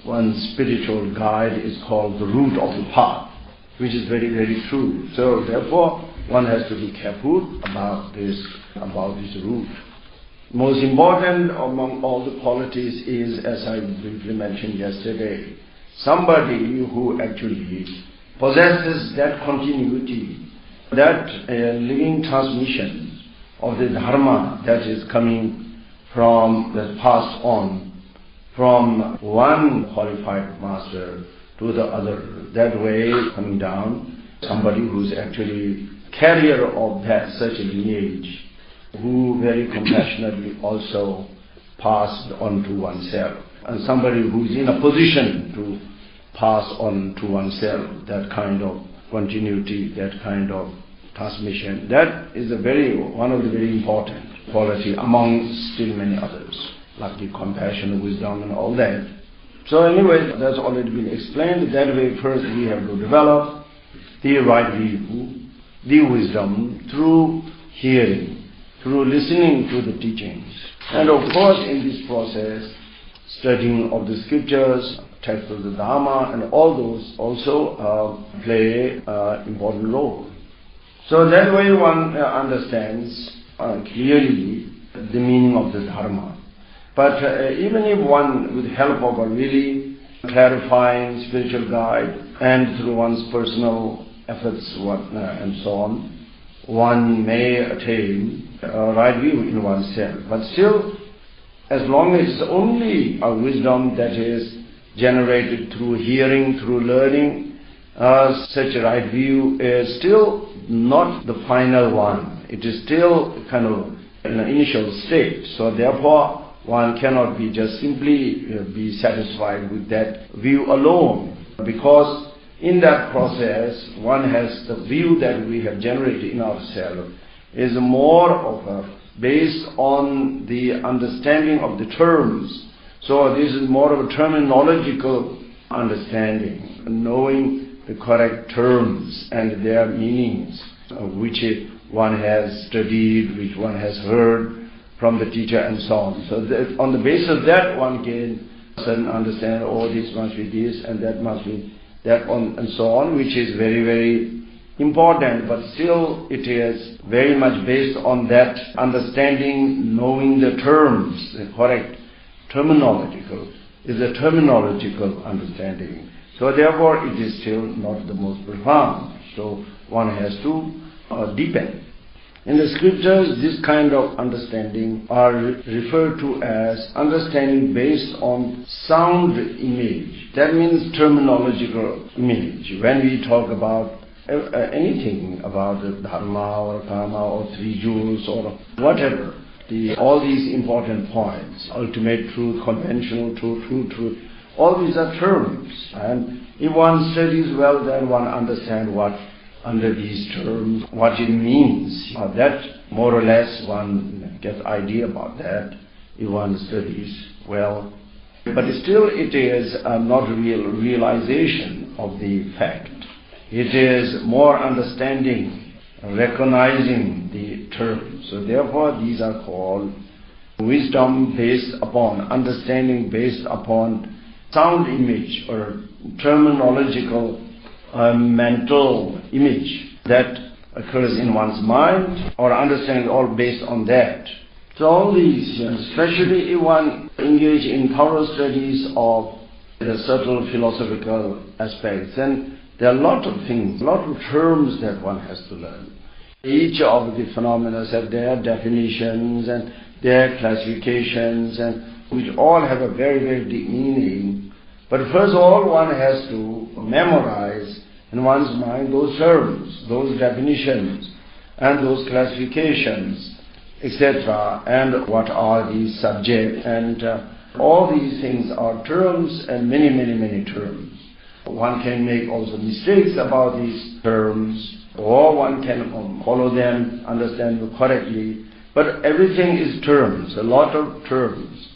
one's spiritual guide is called the root of the path, which is very, very true. So therefore, one has to be careful about this root. Most important among all the qualities is, as I briefly mentioned yesterday, somebody who actually possesses that continuity, that living transmission of the dharma that is coming from, that passed on from one qualified master to the other, that way coming down, somebody who's actually carrier of that such a lineage, who very compassionately also passed on to oneself, and somebody who's in a position to pass on to oneself that kind of continuity, that kind of transmission. That is one of the very important quality among still many others, like the compassion, wisdom and all that. So anyway, that's already been explained. That way first we have to develop the right view, the wisdom through hearing, through listening to the teachings. And of course in this process, studying of the scriptures, text of the Dharma, and all those also play an important role. So that way one understands clearly the meaning of the Dharma. But even if one, with help of a really clarifying spiritual guide and through one's personal efforts and so on, one may attain a right view in oneself. But still, as long as it's only a wisdom that is generated through hearing, through learning, such a right view is still not the final one. It is still kind of an initial state. So therefore, one cannot be just simply be satisfied with that view alone, because in that process, one has the view that we have generated in ourselves is more of a based on the understanding of the terms. So this is more of a terminological understanding, knowing the correct terms and their meanings, which one has studied, which one has heard from the teacher and so on. So that on the basis of that one can certain understand, oh, this must be this and that must be that on and so on, which is very, very important, but still it is very much based on that understanding, knowing the terms, the correct terminological understanding. So therefore it is still not the most profound. So one has to deepen. In the scriptures, this kind of understanding are referred to as understanding based on sound image. That means terminological image. When we talk about anything about the dharma or karma or three jewels or whatever, all these important points, ultimate truth, conventional truth, true truth, all these are terms. And if one studies well, then one understands what under these terms, what it means. That more or less one gets idea about that if one studies well. But still it is not a real realization of the fact. It is more understanding, recognizing the terms. So therefore these are called wisdom based upon, understanding based upon sound image or terminological mental image that occurs in one's mind, or understanding all based on that. So all these, especially if one engage in thorough studies of the subtle philosophical aspects, then there are a lot of things, a lot of terms that one has to learn. Each of the phenomena have their definitions and their classifications, and which all have a very, very deep meaning. But first of all, one has to memorize in one's mind those terms, those definitions, and those classifications, etc., and what are these subjects, and all these things are terms, and many, many, many terms. One can make also mistakes about these terms, or one can follow them, understand them correctly, but everything is terms, a lot of terms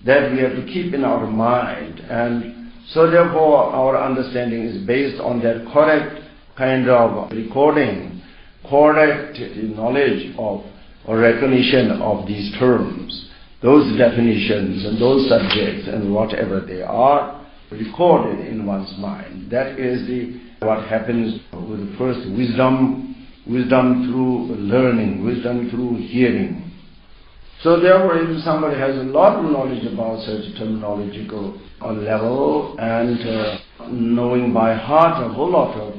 that we have to keep in our mind. And so therefore our understanding is based on that correct kind of recording, correct knowledge of or recognition of these terms, those definitions and those subjects and whatever they are, recorded in one's mind. That is what happens with the first wisdom through learning, wisdom through hearing. So therefore, if somebody has a lot of knowledge about such terminological level and knowing by heart a whole lot of,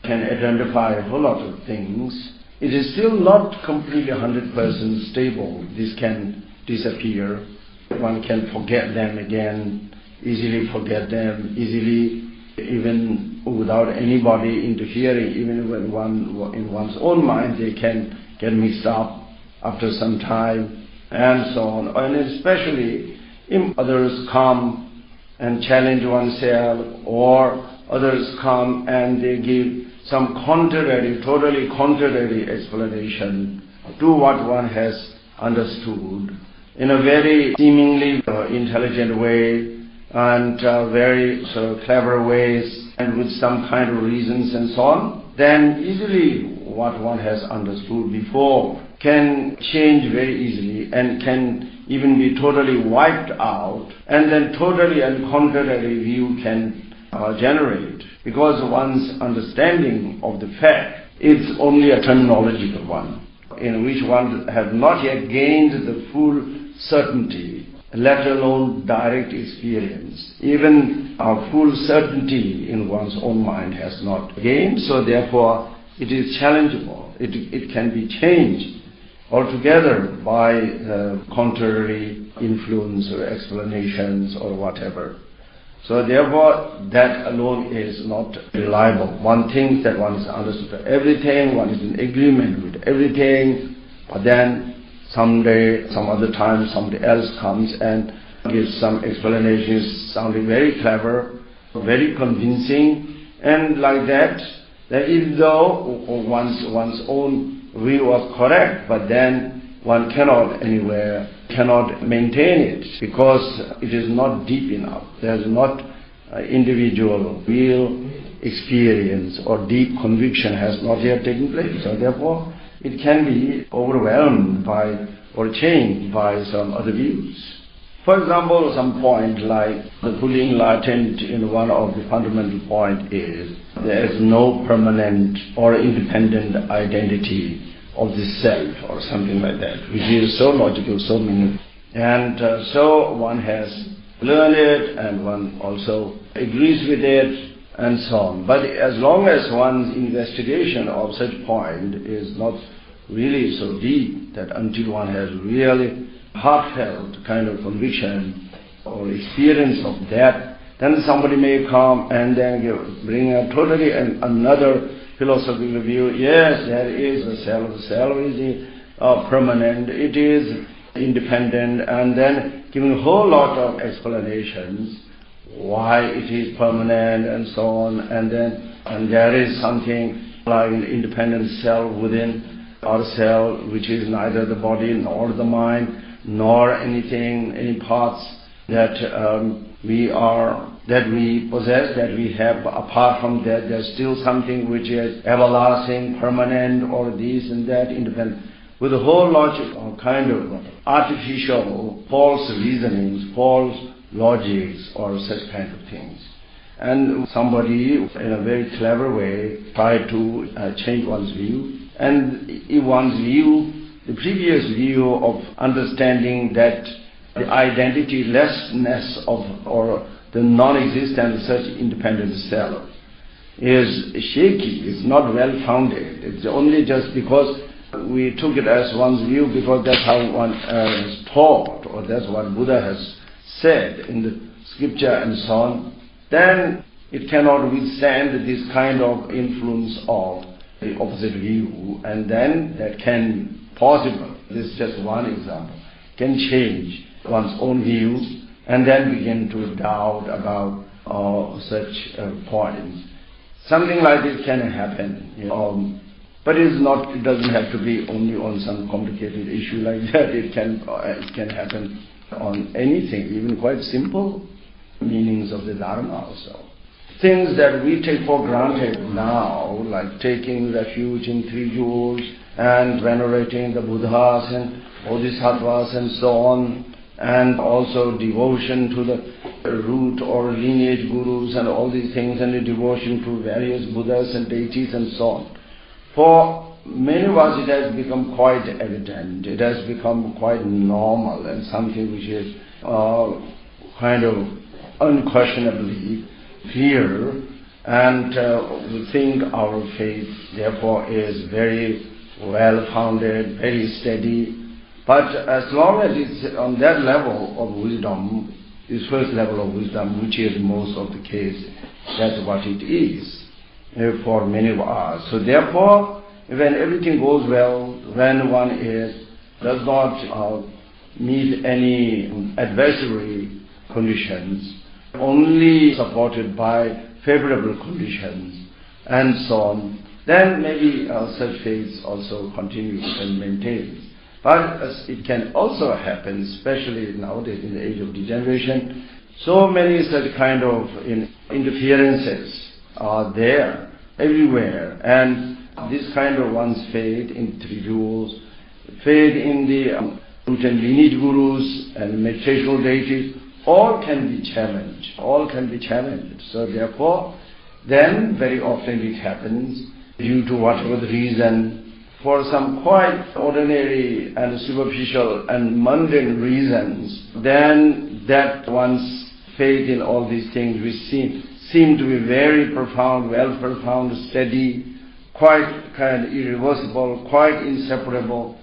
can identify a whole lot of things, it is still not completely 100% stable. This can disappear. One can forget them again, easily forget them, easily, even without anybody interfering, even when in one's own mind, they can get mixed up after some time, and so on. And especially if others come and challenge oneself, or others come and they give some totally contrary explanation to what one has understood in a very seemingly intelligent way and very clever ways and with some kind of reasons and so on, then easily what one has understood before can change very easily and can even be totally wiped out, and then totally and contrary view can generate, because one's understanding of the fact is only a terminological one, in which one has not yet gained the full certainty, let alone direct experience. Even a full certainty in one's own mind has not gained, so therefore it is challengeable. It can be changed altogether by contrary influence or explanations or whatever. So therefore, that alone is not reliable. One thinks that one is understood everything, one is in agreement with everything, but then someday, some other time, somebody else comes and gives some explanations sounding very clever, very convincing, and like that even though one's own view was correct, but then one cannot maintain it, because it is not deep enough. There is not individual real experience or deep conviction has not yet taken place. So therefore, it can be overwhelmed by or changed by some other views. For example, some point like the fully enlightened in one of the fundamental point is there is no permanent or independent identity of the self or something like that, which is so logical, so meaningful. And so one has learned it and one also agrees with it and so on. But as long as one's investigation of such point is not really so deep, that until one has really heartfelt kind of conviction or experience of that, then somebody may come and then bring a totally another philosophical view. Yes, there is a self. The self is permanent, it is independent, and then giving a whole lot of explanations why it is permanent and so on, and there is something like an independent self within ourselves, which is neither the body nor the mind nor anything, any parts that we possess, that we have. Apart from that, there's still something which is everlasting, permanent, or this and that, independent, with a whole logic of kind of artificial, false reasonings, false logics, or such kind of things. And somebody, in a very clever way, tried to change one's view. And in one's view, the previous view of understanding that the identitylessness of or the non-existence of such independent self is shaky, it's not well-founded. It's only just because we took it as one's view because that's how one is taught, or that's what Buddha has said in the scripture and so on, then it cannot withstand this kind of influence of the opposite view, and then that can possible, this is just one example, can change one's own view and then begin to doubt about such points. Something like this can happen, but it doesn't have to be only on some complicated issue like that. It can happen on anything, even quite simple meanings of the Dharma also. Things that we take for granted now, like taking refuge in three jewels and venerating the Buddhas and Bodhisattvas and so on, and also devotion to the root or lineage gurus and all these things, and the devotion to various Buddhas and deities and so on. For many of us it has become quite evident, it has become quite normal and something which is kind of unquestionably clear, and we think our faith therefore is very well founded, very steady. But as long as it's on that level of wisdom, this first level of wisdom, which is most of the case, that's what it is for many of us. So therefore, when everything goes well, when one does not meet any adversary conditions, only supported by favorable conditions and so on, then maybe such faith also continues and maintains. But it can also happen, especially nowadays in the age of degeneration, so many such kind of interferences are there everywhere, and this kind of one's faith in individuals, faith in the root and lineage gurus and meditational deities, all can be challenged. So therefore, then very often it happens, due to whatever the reason, for some quite ordinary and superficial and mundane reasons, then that one's faith in all these things which seem to be very profound, steady, quite kind of irreversible, quite inseparable,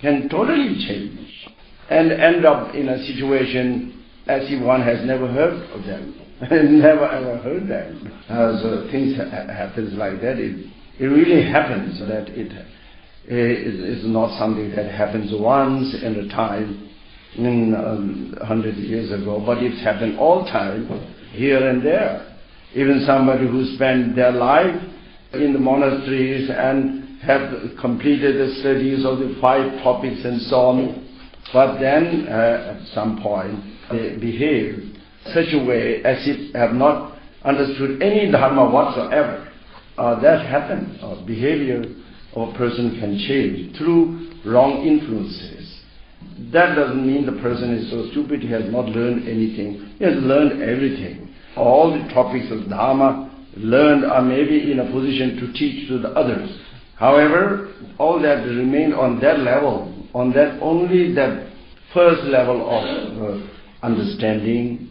can totally change and end up in a situation as if one has never heard of them, never ever heard them. So things happens like that. It really happens that it is not something that happens once in a time, 100 years ago, but it's happened all time, here and there. Even somebody who spent their life in the monasteries and have completed the studies of the 5 topics and so on, but then at some point they behave such a way as if they have not understood any dharma whatsoever. That happens. Behavior of a person can change through wrong influences. That doesn't mean the person is so stupid he has not learned anything. He has learned everything. All the topics of dharma learned are maybe in a position to teach to the others. However, all that remain on that level, on that only that first level of understanding,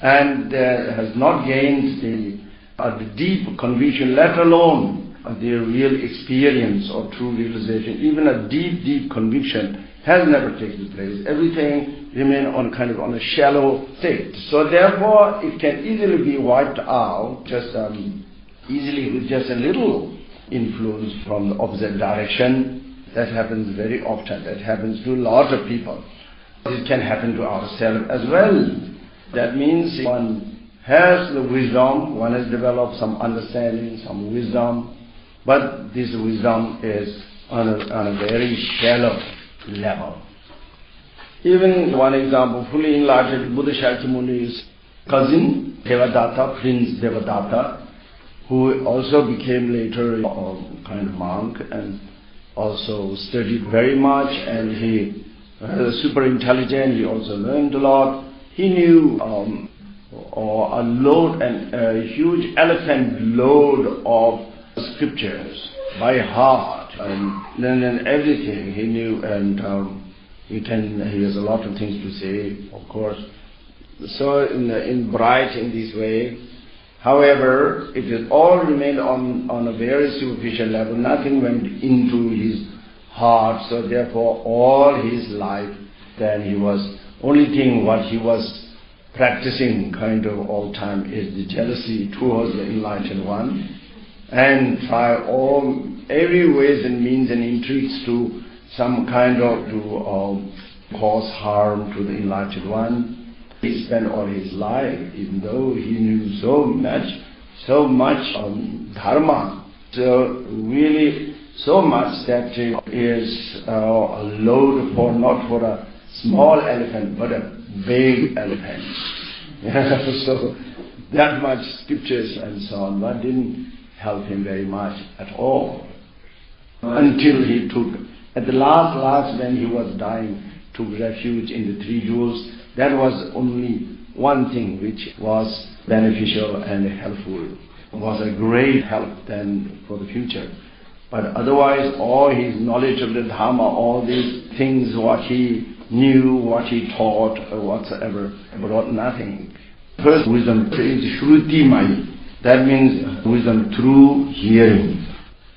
and has not gained the deep conviction, let alone the real experience or true realization. Even a deep conviction has never taken place. Everything remains on kind of on a shallow state. So therefore, it can easily be wiped out, just easily with just a little influence from the opposite direction. That happens very often. That happens to a lot of people. It can happen to ourselves as well. That means one has the wisdom, one has developed some understanding, some wisdom, but this wisdom is on a very shallow level. Even one example, fully enlightened Buddha Shakyamuni's cousin, Devadatta, Prince Devadatta, who also became later a kind of monk and also studied very much, and he was super intelligent, he also learned a lot. He knew a huge elephant load of scriptures by heart, and then everything he knew, and he has a lot of things to say, of course. So in bright in this way. However, it has all remained on a very superficial level. Nothing went into his heart. So therefore, all his life, then he was only thing what he was practicing kind of all time is the jealousy towards the enlightened one, and try every ways and means and intrigues to some kind of to cause harm to the enlightened one. He spent all his life, even though he knew so much dharma, so really so much that it is a load for not for a small elephant but a big elephant. So that much scriptures and so on, but didn't help him very much at all. Until he took, at the last when he was dying, took refuge in the three jewels. That was only one thing which was beneficial and helpful, was a great help then for the future. But otherwise, all his knowledge of the Dharma, all these things, what he knew, what he taught, or whatsoever, brought nothing. First wisdom is Shruti Mai. That means wisdom through hearing.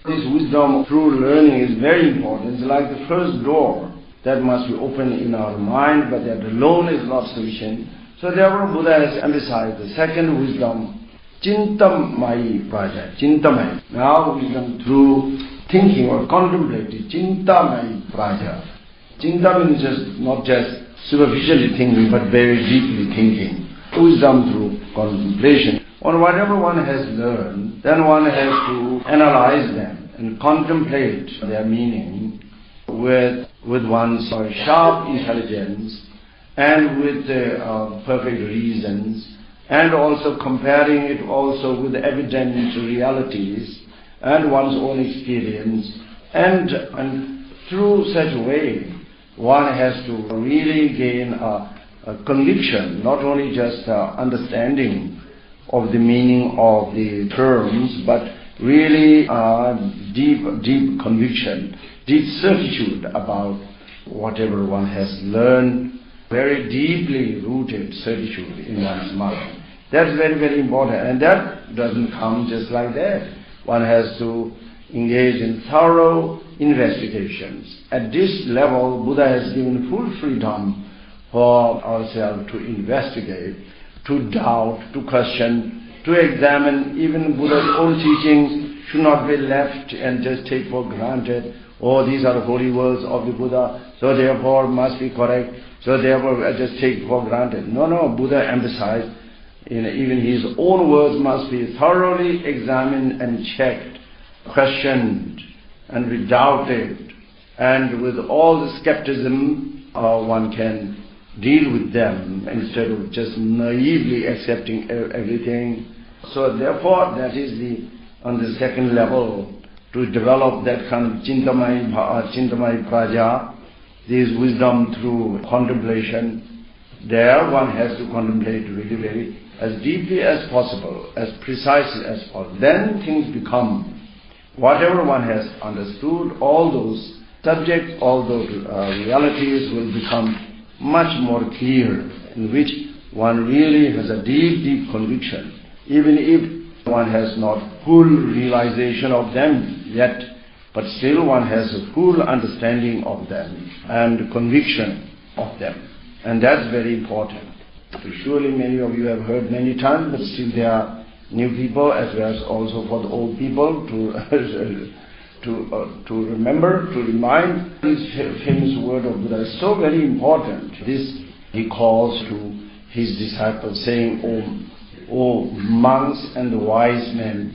This wisdom through learning is very important. It's like the first door that must be open in our mind, but that alone is not sufficient. So therefore Buddha has emphasized the second wisdom, Chintamai Praja, Chintamai. Now wisdom through thinking or contemplating, Chintamai Praja. Chinta means not just superficially thinking, but very deeply thinking. Wisdom through contemplation. On whatever one has learned, then one has to analyze them and contemplate their meaning with one's sharp intelligence and with perfect reasons, and also comparing it also with evident realities and one's own experience. And through such a way, one has to really gain a conviction, not only just understanding of the meaning of the terms, but really deep conviction, deep certitude about whatever one has learned, very deeply rooted certitude in one's mind. That's very, very important, and that doesn't come just like that. One has to engage in thorough investigations. At this level, Buddha has given full freedom for ourselves to investigate, to doubt, to question, to examine. Even Buddha's own teachings should not be left and just take for granted. Oh, these are the holy words of the Buddha, so therefore must be correct, so therefore I just take for granted. No, Buddha emphasized, even his own words must be thoroughly examined and checked, questioned and redoubted, and with all the skepticism one can deal with them instead of just naively accepting everything. So therefore that is on the second level, to develop that kind of Chintamai Praja, this wisdom through contemplation. There one has to contemplate really very as deeply as possible, as precisely as possible. Then things become, whatever one has understood, all those subjects, all those realities will become much more clear, in which one really has a deep conviction, even if one has not full realization of them yet, but still one has a full understanding of them and conviction of them. And that's very important. Surely many of you have heard many times, but still there are new people as well as also for the old people to remember, to remind. This famous word of Buddha is so very important. This he calls to his disciples, saying, O monks and the wise men,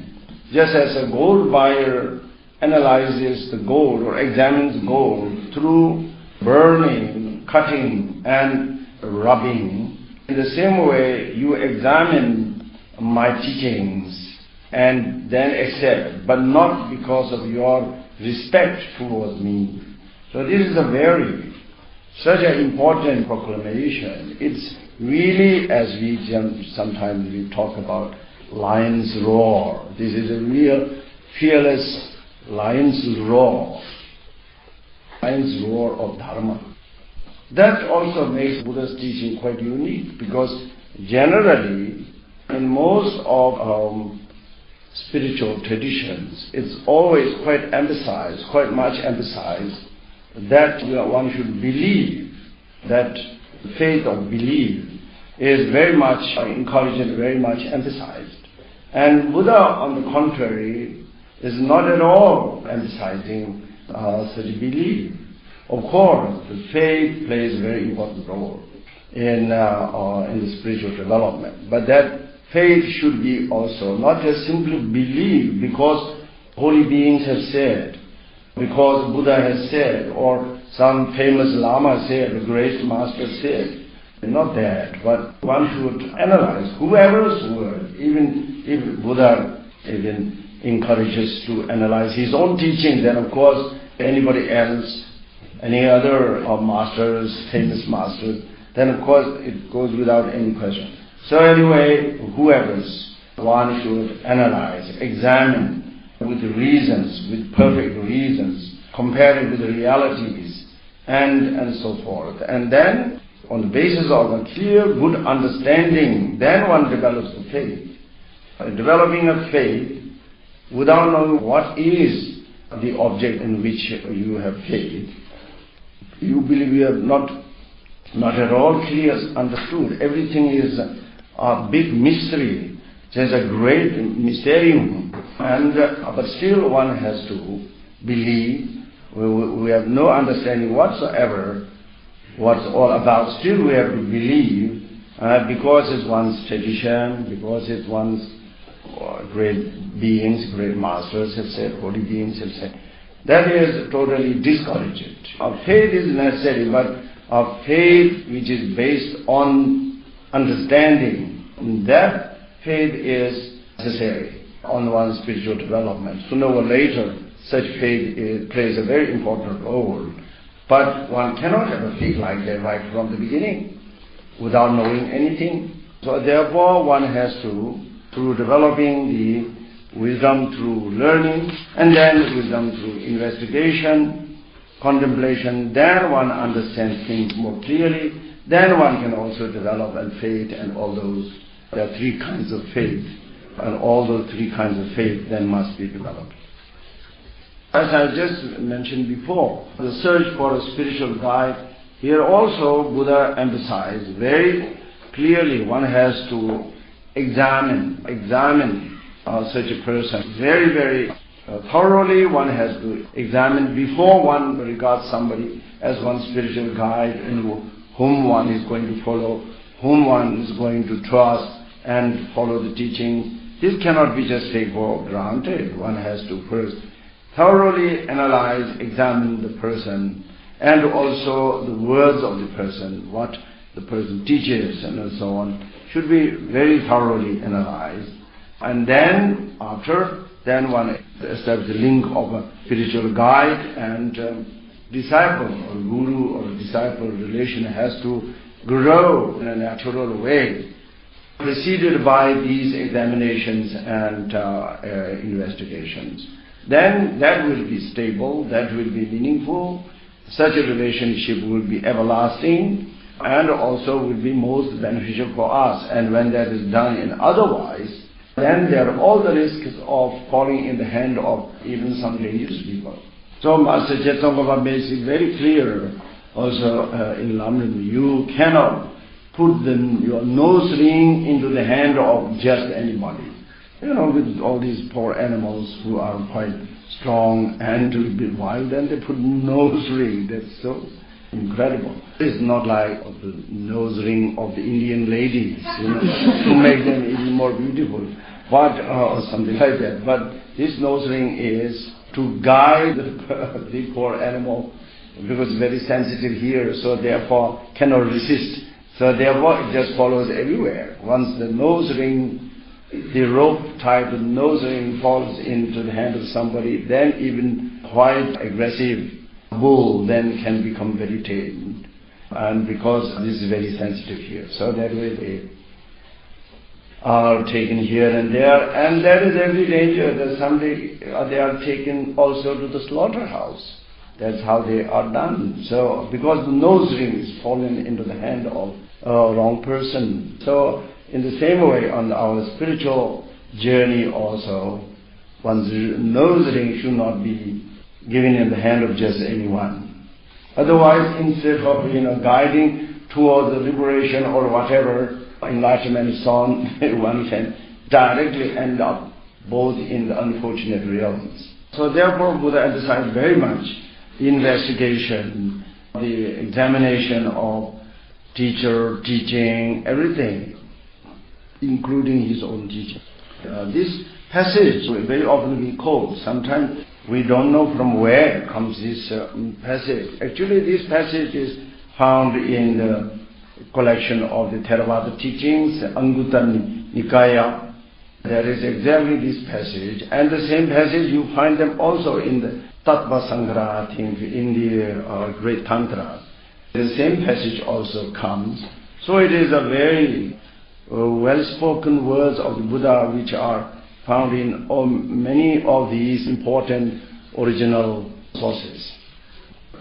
just as a gold buyer analyzes the gold or examines gold through burning, cutting and rubbing, in the same way you examine my teachings and then accept, but not because of your respect towards me. So this is such an important proclamation. It's really, as sometimes we talk about lion's roar. This is a real fearless lion's roar of Dharma. That also makes Buddha's teaching quite unique, because generally in most of spiritual traditions it's always quite much emphasized that one should believe, that the faith of belief is very much encouraged and very much emphasized. And Buddha, on the contrary, is not at all emphasizing such belief. Of course, the faith plays a very important role in the spiritual development, but that faith should be also not just simply belief because holy beings have said, because Buddha has said, or some famous Lama said, the great master said. Not that, but one should analyze whoever's word, even if Buddha even encourages to analyze his own teaching, then of course anybody else any other masters, famous masters, then of course it goes without any question. So anyway, whoever's, one should analyze, examine with reasons, with perfect reasons, compare it with the realities, and so forth. And then, on the basis of a clear, good understanding, then one develops the faith. Developing a faith without knowing what is the object in which you have faith, you believe you have not at all clear understood. Everything is a big mystery. There's a great mysterium, but still one has to believe. We have no understanding whatsoever what's all about. Still we have to believe because it's one's tradition, because it's one's great beings, great masters have said, holy beings have said. That is totally discouraged. Our faith is necessary, but our faith which is based on understanding, that faith is necessary on one's spiritual development. Sooner or later, such faith plays a very important role. But one cannot have a faith like that right from the beginning without knowing anything. So therefore one has to, through developing the wisdom through learning, and then wisdom through investigation, contemplation, then one understands things more clearly. Then one can also develop a faith and all those. There are three kinds of faith, and all those three kinds of faith then must be developed. As I just mentioned before, the search for a spiritual guide, here also Buddha emphasized very clearly one has to examine such a person very, very thoroughly. One has to examine before one regards somebody as one's spiritual guide, and whom one is going to follow, whom one is going to trust and follow the teaching. This cannot be just taken for granted. One has to first thoroughly analyze, examine the person, and also the words of the person, what the person teaches and so on, should be very thoroughly analyzed. And then, then one establishes the link of a spiritual guide and disciple, or guru or disciple relation has to grow in a natural way, preceded by these examinations and investigations. Then that will be stable, that will be meaningful. Such a relationship will be everlasting and also will be most beneficial for us. And when that is done in otherwise, then there are all the risks of falling in the hand of even some religious people. So Master Chaitanya makes it very clear also in Lamrim, you cannot put your nose ring into the hand of just anybody. With all these poor animals who are quite strong and a bit wild, and they put nose ring. That's so incredible. It's not like the nose ring of the Indian ladies, to make them even more beautiful, but or something like that. But this nose ring is to guide the poor animal, because it's very sensitive here, so therefore cannot resist. So therefore it just follows everywhere. Once the nose ring, the rope tied to the nose ring falls into the hand of somebody, then even quite aggressive bull then can become very tamed. And because this is very sensitive here, so that way they are taken here and there, and there is every danger that someday they are taken also to the slaughterhouse. That's how they are done. So because the nose ring is fallen into the hand of a wrong person. So in the same way, on our spiritual journey also, one's nose ring should not be given in the hand of just anyone. Otherwise, instead of guiding towards the liberation or whatever, enlightenment and so on, one can directly end up both in the unfortunate realms. So therefore, Buddha emphasized very much the investigation, the examination of teacher, teaching, everything, including his own teaching. This passage will very often be quoted. Sometimes we don't know from where comes this passage. Actually, this passage is found in the collection of the Theravada teachings, Anguttara Nikaya, There is exactly this passage, and the same passage you find them also in the Tattva Sangra, I think, in the great Tantra. The same passage also comes. So it is a very well-spoken words of the Buddha which are found in many of these important original sources.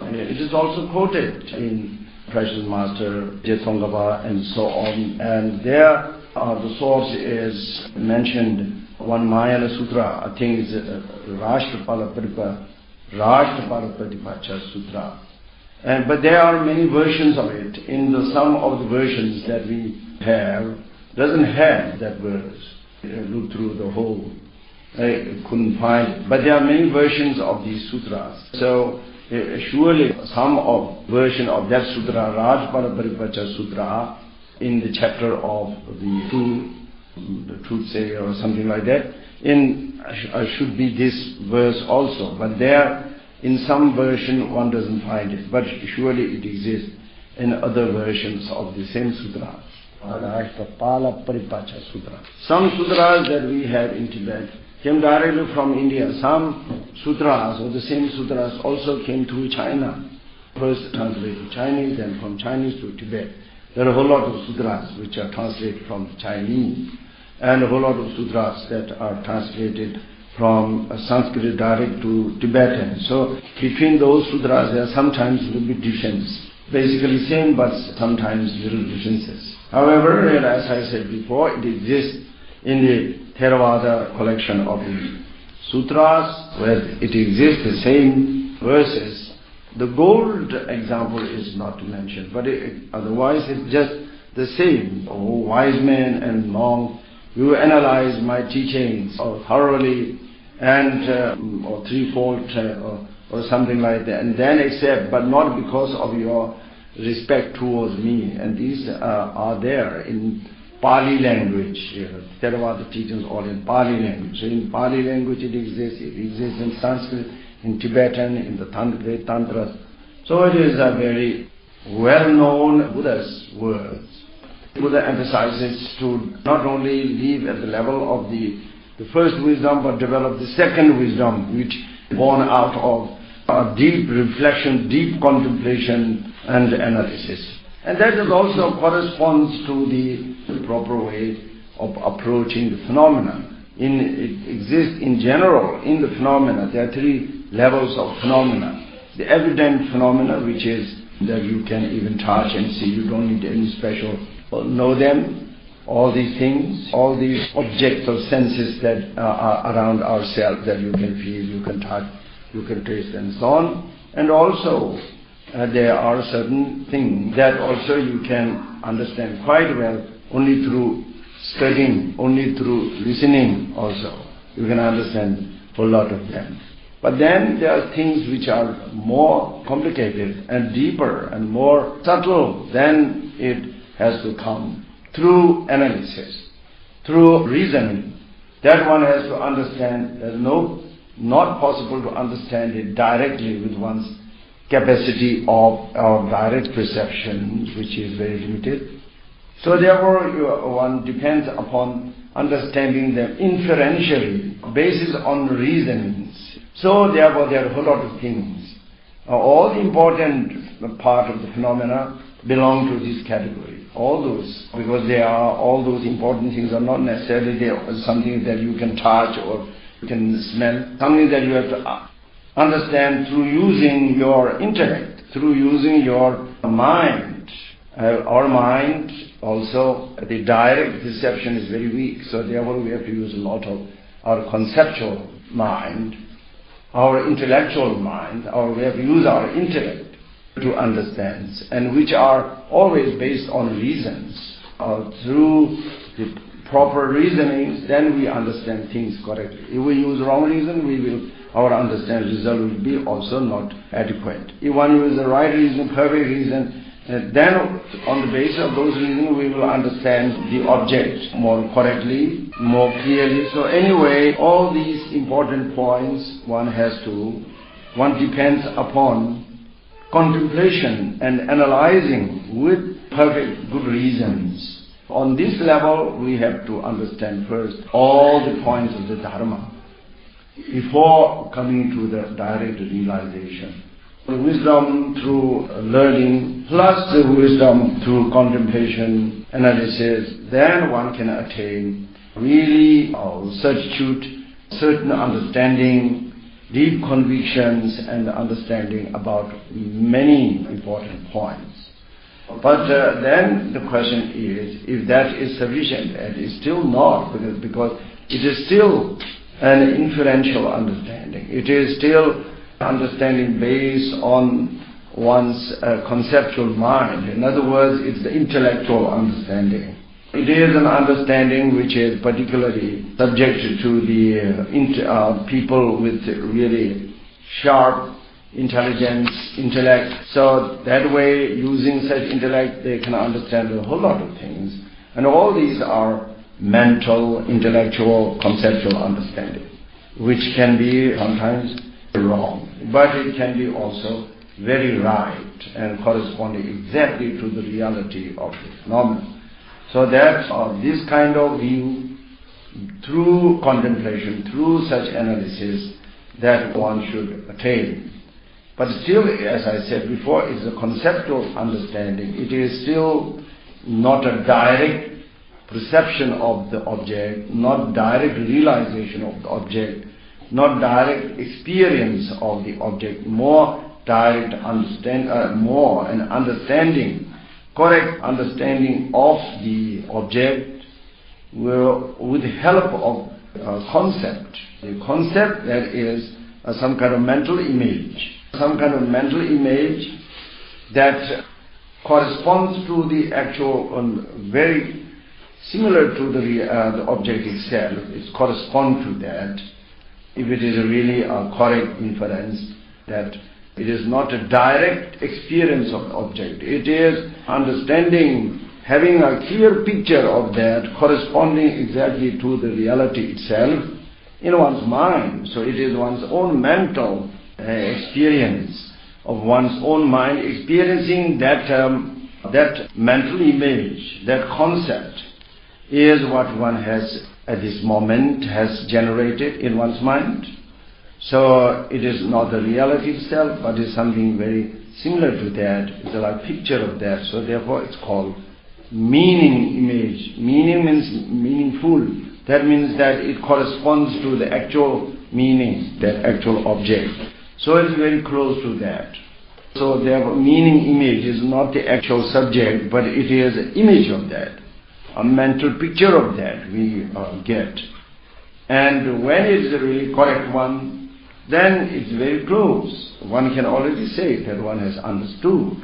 It is also quoted in Precious Master Jethongapa and so on, and there the source is mentioned, one Mahayana Sutra, I think is Rashtrapala Pratipacha Sutra. But there are many versions of it. In some of the versions that we have, doesn't have that verse. Look through the whole, I couldn't find it. But there are many versions of these sutras. So surely some version of that sutra, Rajpala Paripacha Sutra, in the chapter of the truth savior or something like that, should be this verse also. But there, in some version, one doesn't find it. But surely it exists in other versions of the same sutra. Rajpala Paripacha Sutra. Some sutras that we have in Tibet came directly from India. Some sutras, or the same sutras, also came through China. First translated Chinese, then from Chinese to Tibet. There are a whole lot of sutras which are translated from Chinese, and a whole lot of sutras that are translated from Sanskrit direct to Tibetan. So between those sutras there are sometimes little bit differences. Basically same, but sometimes little differences. However, as I said before, it exists in the Theravada collection of the sutras, where it exists the same verses. The gold example is not to mention, but otherwise it's just the same. Oh, wise men and monks, you analyze my teachings thoroughly and or threefold or something like that, and then accept, but not because of your respect towards me. And these are there in Pali language. Theravada teachings all in Pali language. So in Pali language it exists in Sanskrit, in Tibetan, in the great Tantras. So it is a very well-known Buddha's words. Buddha emphasizes to not only live at the level of the first wisdom, but develop the second wisdom, which born out of a deep reflection, deep contemplation and analysis. And that is also corresponds to the proper way of approaching the phenomena. It exists in general in the phenomena. There are three levels of phenomena. The evident phenomena, which is that you can even touch and see, you don't need any special know them, all these things, all these objects of senses that are around ourselves, that you can feel, you can touch, you can taste and so on. And also there are certain things that also you can understand quite well only through studying, only through listening also. You can understand a whole lot of them. But then there are things which are more complicated and deeper and more subtle. Then it has to come through analysis, through reasoning. That one has to understand. There's not possible to understand it directly with one's capacity of direct perception, which is very limited. So therefore one depends upon understanding them inferentially, based on reasonings. So therefore there are a whole lot of things. All the important part of the phenomena belong to this category. All those, because all those important things are not necessarily something that you can touch or you can smell, something that you have to understand through using your intellect, through using your mind. Our mind also, the direct perception is very weak, so therefore we have to use a lot of our conceptual mind, our intellectual mind, we have to use our intellect to understand, and which are always based on reasons. Through the proper reasonings, then we understand things correctly. If we use wrong reason, our understanding result will be also not adequate. If one uses the right reason, perfect reason, then on the basis of those reasons we will understand the object more correctly, more clearly. So anyway, all these important points one depends upon contemplation and analyzing with perfect good reasons. On this level, we have to understand first all the points of the Dharma before coming to the direct realization. The wisdom through learning plus the wisdom through contemplation, analysis, then one can attain really certitude, certain understanding, deep convictions and understanding about many important points. But then the question is, if that is sufficient, and it's still not, because it is still an inferential understanding. It is still understanding based on one's conceptual mind. In other words, it's the intellectual understanding. It is an understanding which is particularly subject to the people with really sharp intelligence, intellect. So that way, using such intellect, they can understand a whole lot of things. And all these are mental, intellectual, conceptual understanding, which can be sometimes wrong, but it can be also very right and corresponding exactly to the reality of the phenomenon. So that this kind of view, through contemplation, through such analysis, that one should attain. But still, as I said before, it's a conceptual understanding. It is still not a direct perception of the object, not direct realization of the object, not direct experience of the object, more direct more an understanding, correct understanding of the object with the help of concept. The concept, that is some kind of mental image. Some kind of mental image that corresponds to the actual, very similar to the object itself. It corresponds to that. If it is really a correct inference, that it is not a direct experience of the object. It is understanding, having a clear picture of that, corresponding exactly to the reality itself in one's mind. So it is one's own mental experience of one's own mind, experiencing that mental image, that concept, is what one has at this moment has generated in one's mind. So it is not the reality itself, but is something very similar to that. It's like a picture of that. So therefore it's called meaning image. Meaning means meaningful. That means that it corresponds to the actual meaning, that actual object. So it is very close to that. So therefore meaning image is not the actual subject, but it is an image of that. A mental picture of that we get. And when it is a really correct one, then it's very close. One can already say that one has understood.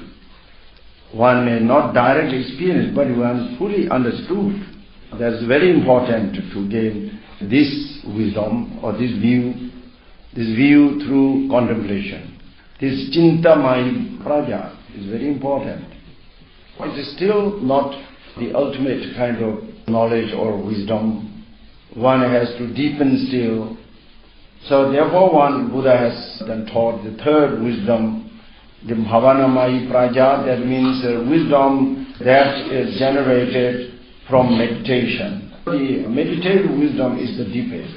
One may not directly experience, but one fully understood. That's very important to gain this wisdom or this view through contemplation. This chintamai praja is very important. It is still not the ultimate kind of knowledge or wisdom. One has to deepen still. So therefore Buddha has then taught the third wisdom, the bhavanamai praja, that means wisdom that is generated from meditation. The meditative wisdom is the deepest.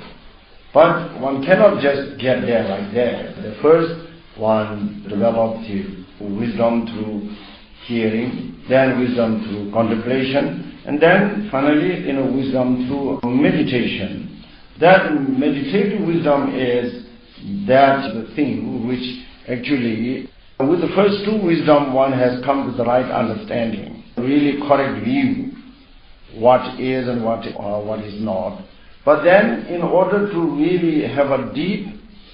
But one cannot just get there like that. The first one develops the wisdom through hearing, then wisdom through contemplation, and then finally wisdom through meditation. That meditative wisdom is that the thing which actually, with the first two wisdom, one has come to the right understanding, really correct view, what is and what is not. But then, in order to really have a deep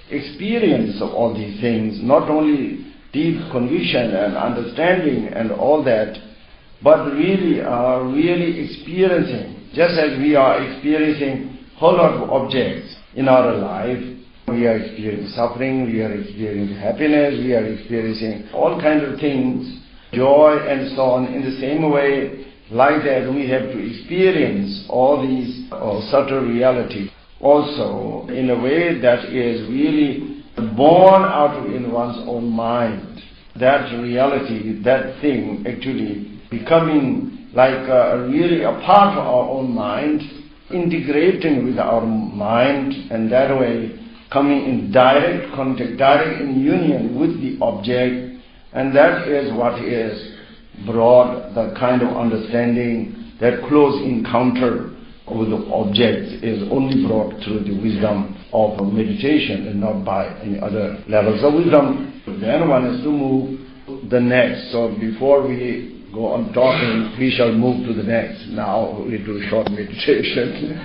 experience of all these things, not only deep conviction and understanding and all that, but really experiencing, just as we are experiencing whole lot of objects in our life. We are experiencing suffering, we are experiencing happiness, we are experiencing all kinds of things, joy and so on. In the same way, like that, we have to experience all these subtle reality also in a way that is really born out of in one's own mind. That reality, that thing actually becoming like really a part of our own mind, integrating with our mind, and that way coming in direct contact, direct in union with the object, and that is what is brought, the kind of understanding, that close encounter with the objects is only brought through the wisdom of meditation and not by any other levels of wisdom. Then one has to move the next. So before we go on talking, we shall move to the next. Now we do short meditation.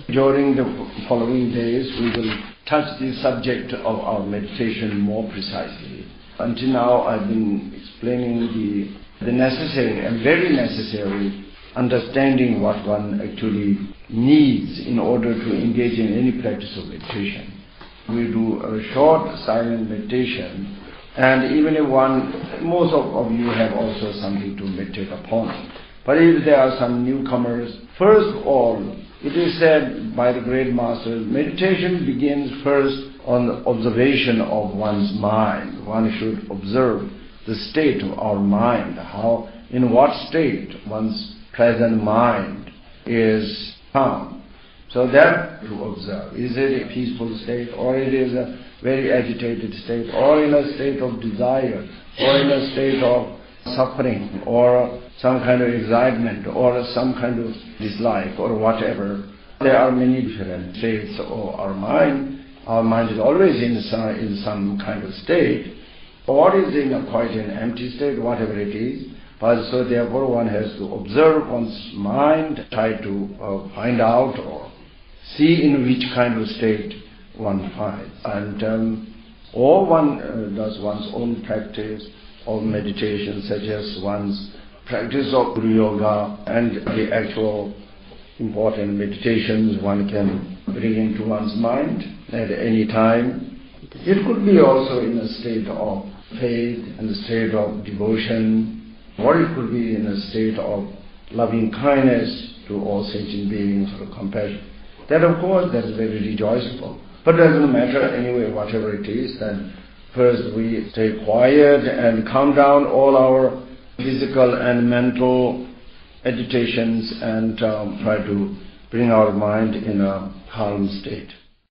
During the following days we will touch the subject of our meditation more precisely. Until now I've been explaining the necessary and very necessary understanding what one actually needs in order to engage in any practice of meditation. We do a short silent meditation, and even if most of you have also something to meditate upon. But if there are some newcomers, first of all, it is said by the great masters, meditation begins first on the observation of one's mind. One should observe the state of our mind, in what state one's present mind is found. So that to observe. Is it a peaceful state, or it is a very agitated state, or in a state of desire, or in a state of suffering, or some kind of excitement, or some kind of dislike, or whatever. There are many different states of our mind. Our mind is always in some kind of state, or is in quite an empty state, whatever it is. But so therefore one has to observe one's mind, try to find out or see in which kind of state one finds. And or one does one's own practice of meditation, such as one's practice of Guru Yoga and the actual important meditations one can bring into one's mind at any time. It could be also in a state of faith and a state of devotion, or it could be in a state of loving kindness to all sentient beings or compassion. That of course, that is very rejoiceful. But it doesn't matter anyway, whatever it is, then first we stay quiet and calm down all our physical and mental agitations and try to bring our mind in a calm state.